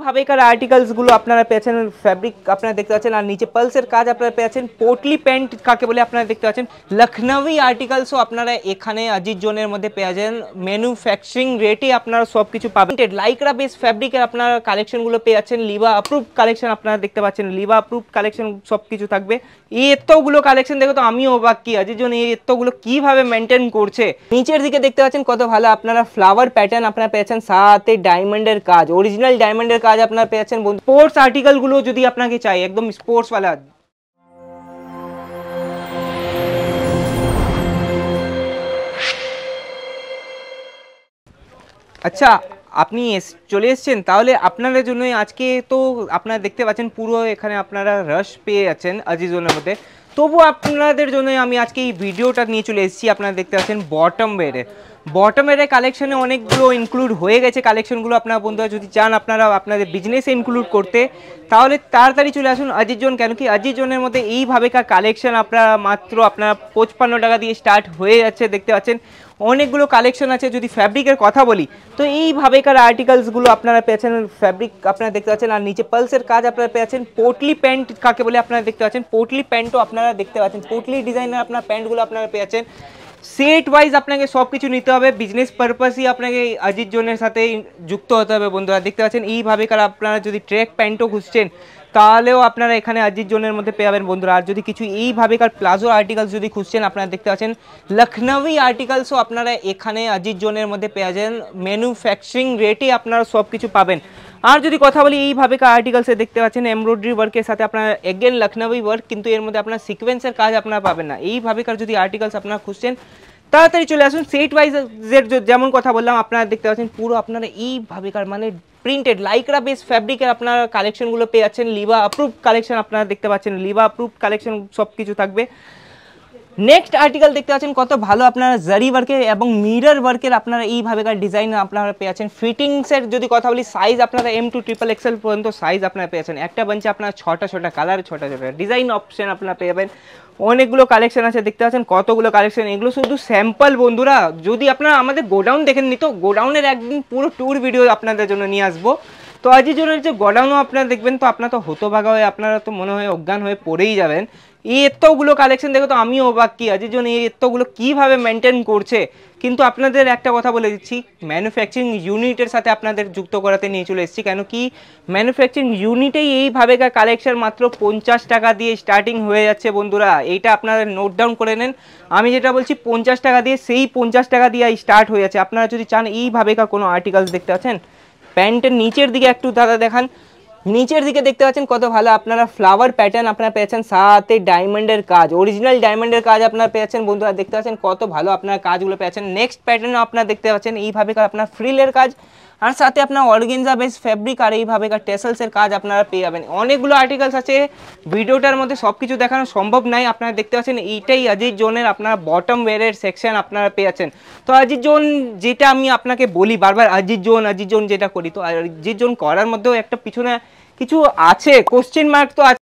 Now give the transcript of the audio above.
এইভাবেকার আর্টিকেলসগুলো আপনারা পেয়েছেন, ফ্যাব্রিক আপনারা দেখতে পাচ্ছেন, আর নিচে পালসের কাজ আপনারা পেয়েছেন, পোটলি প্যান্ট কাকে বলে আপনারা দেখতে পাচ্ছেন, লখনউই আর্টিকেলসও আপনারা এখানে আজিজ জোনের মধ্যে পেয়ে যাবেন। ম্যানুফ্যাকচারিং রেটে আপনারা সব কিছু পাবেন। লাইকরা বেস ফ্যাব্রিকের আপনারা কালেকশনগুলো পেয়ে যাচ্ছেন, লিভা অ্যাপ্রুভ কালেকশন আপনারা দেখতে পাচ্ছেন, লিভা অ্যাপ্রুভ কালেকশন সব কিছু থাকবে। এই এতগুলো কালেকশন দেখো তো আমিও অবাক, কি আজিজ জোন এই এতগুলো কিভাবে মেনটেন করছে। নিচের দিকে দেখতে পাচ্ছেন কত ভালো আপনারা ফ্লাওয়ার প্যাটার্ন আপনারা পেয়েছেন, সাথে ডায়মন্ডের কাজ, অরিজিনাল ডায়মন্ডের কাজ আপনারা পেয়েছেন। স্পোর্টস আর্টিকেলগুলো যদি আপনাকে চাই, একদম স্পোর্টসওয়ালা। আচ্ছা, আপনি চলে এসেছেন, তাহলে আপনাদের জন্যই আজকে তো আপনারা দেখতে পাচ্ছেন পুরো এখানে আপনারা রাশ পেয়ে যাচ্ছেন আজিজ জোনের মধ্যে। তবু আপনাদের জন্যই আমি আজকে এই ভিডিওটা নিয়ে চলে এসেছি। আপনারা দেখতে পাচ্ছেন বটম ওয়্যারের কালেকশনে অনেকগুলো ইনক্লুড হয়ে গেছে কালেকশনগুলো। আপনারা বন্ধুরা যদি চান আপনারা আপনাদের বিজনেসে ইনক্লুড করতে, তাহলে তাড়াতাড়ি চলে আসুন আজিজ জোন। কেন কি আজিজ জোনের মধ্যে এইভাবেকার কালেকশন আপনারা মাত্র আপনারা 55 টাকা দিয়ে স্টার্ট হয়ে যাচ্ছে। দেখতে পাচ্ছেন অনেকগুলো কালেকশন আছে। যদি ফ্যাব্রিকের কথা বলি তো এইভাবেকার আর্টিকেলসগুলো আপনারা পেয়েছেন, ফ্যাব্রিক আপনারা দেখতে পাচ্ছেন, আর নিচে পালসের কাজ আপনারা পেয়েছেন, পোটলি প্যান্ট কাকে বলে আপনারা দেখতে পাচ্ছেন, পোটলি প্যান্টও আপনারা দেখতে পাচ্ছেন, পোটলি ডিজাইনের আপনার প্যান্টগুলো আপনারা পেয়েছেন। সেট ওয়াইজ আপনাকে সব কিছু নিতে হবে, বিজনেস পারপাসই আপনাকে আজিজ জোনের সাথে যুক্ত হতে হবে বন্ধুরা। দেখতে পাচ্ছেন এইভাবেকার আপনারা যদি ট্র্যাক প্যান্টও খুঁজছেন তাহলেও আপনারা এখানে আজিজ জোনের মধ্যে পেয়ে যাবেন বন্ধুরা। আর যদি কিছু এইভাবেকার প্লাজো আর্টিকেলস যদি খুঁজছেন, আপনারা দেখতে পাচ্ছেন লখনউই আর্টিকেলসও আপনারা এখানে আজিজ জোনের মধ্যে পেয়ে যাবেন। ম্যানুফ্যাকচারিং রেটে আপনারা সব কিছু পাবেন। আর যদি কথা বলি এইভাবেকার আর্টিকেলসে দেখতে পাচ্ছেন এমব্রয়ডারি ওয়ার্কের সাথে আপনারা এগেন লখনউই ওয়ার্ক, কিন্তু এর মধ্যে আপনার সিকোয়েন্সের কাজ আপনারা পাবেন না। এইভাবেকার যদি আর্টিকেলস আপনারা খুঁজছেন তাড়াতাড়ি চলে আসুন। সেট ওয়াইজের যেমন কথা বললাম আপনারা দেখতে পাচ্ছেন পুরো আপনারা এইভাবেকার মানে প্রিন্টেড লাইকরা বেস ফ্যাব্রিকের আপনারা কালেকশনগুলো পেয়ে যাচ্ছেন। লিভা অ্যাপ্রুভ কালেকশন আপনারা দেখতে পাচ্ছেন, লিভা অ্যাপ্রুভ কালেকশন সব কিছু থাকবে। নেক্সট আর্টিকেল দেখতে পাচ্ছেন কত ভালো আপনারা জারি ওয়ার্কের এবং মিরর ওয়ার্কের আপনারা এইভাবেকার ডিজাইন আপনারা পেয়ে যাচ্ছেন। ফিটিংসের যদি কথা বলি সাইজ আপনারা M2 XXL পর্যন্ত সাইজ আপনারা পেয়ে যাচ্ছেন। একটা বাঞ্চে আপনারা ছটা কালার, ছটা ডিজাইন অপশন আপনারা পেয়ে যাবেন। অনেকগুলো কালেকশন আছে, দেখতে পাচ্ছেন কতগুলো কালেকশন। এগুলো শুধু স্যাম্পল বন্ধুরা। যদি আপনারা আমাদের গোডাউন দেখেন নি তো গোডাউনের একদিন পুরো ট্যুর ভিডিও আপনাদের জন্য নিয়ে আসবো। তো আজিজ জোনের যে গোডাউনও আপনারা দেখবেন তো আপনারা তো হতভাগা হয়ে আপনারা তো মনে হয় অজ্ঞান হয়ে পড়েই যাবেন। এই এতগুলো কালেকশন দেখো তো আমিও অবাক, কি আজিজ জোন এই এতগুলো কীভাবে মেনটেন করছে। কিন্তু আপনাদের একটা কথা বলে দিচ্ছি, ম্যানুফ্যাকচারিং ইউনিটের সাথে আপনাদের যুক্ত করাতে নিয়ে চলে এসেছি। কেন কি ম্যানুফ্যাকচারিং ইউনিটেই এইভাবেকার কালেকশন মাত্র 50 টাকা দিয়ে স্টার্টিং হয়ে যাচ্ছে বন্ধুরা। এইটা আপনারা নোট ডাউন করে নেন। আমি যেটা বলছি 50 টাকা দিয়ে, সেই 50 টাকা দিয়ে স্টার্ট হয়ে যাচ্ছে। আপনারা যদি চান এইভাবেকার কোনো আর্টিকেলস দেখতে পাচ্ছেন, প্যান্টের নিচের দিকে একটু দাদা দেখান, নিচের দিকে দেখতে পাচ্ছেন কত ভালো আপনারা ফ্লাওয়ার প্যাটার্ন আপনারা পেয়েছেন, সাথে ডায়মন্ডের কাজ, অরিজিনাল ডায়মন্ডের কাজ আপনারা পেয়েছেন বন্ধুরা। দেখতে পাচ্ছেন কত ভালো আপনারা কাজগুলো পেয়েছেন। নেক্সট প্যাটার্ন আপনারা দেখতে পাচ্ছেন এইভাবে আপনার ফ্রিলের কাজ, আর সাথে আপনার অর্গেনজা বেস ফ্যাব্রিক, আর এইভাবে টেসেলসের কাজ আপনারা পেয়ে যাবেন। অনেকগুলো আর্টিকেলস আছে, ভিডিওটার মধ্যে সব কিছু দেখানো সম্ভব নয়। আপনারা দেখতে পাচ্ছেন এইটাই আজিজ জোনের আপনার বটম ওয়্যারের সেকশন আপনারা পেয়ে যাচ্ছেন। তো আজিজ জোন যেটা আমি আপনাকে বলি বারবার, আজিজ জোন যেটা করি, তো আজিজ জোন করার মধ্যেও একটা পিছনে কিছু আছে, কোশ্চেন মার্ক তো আছে।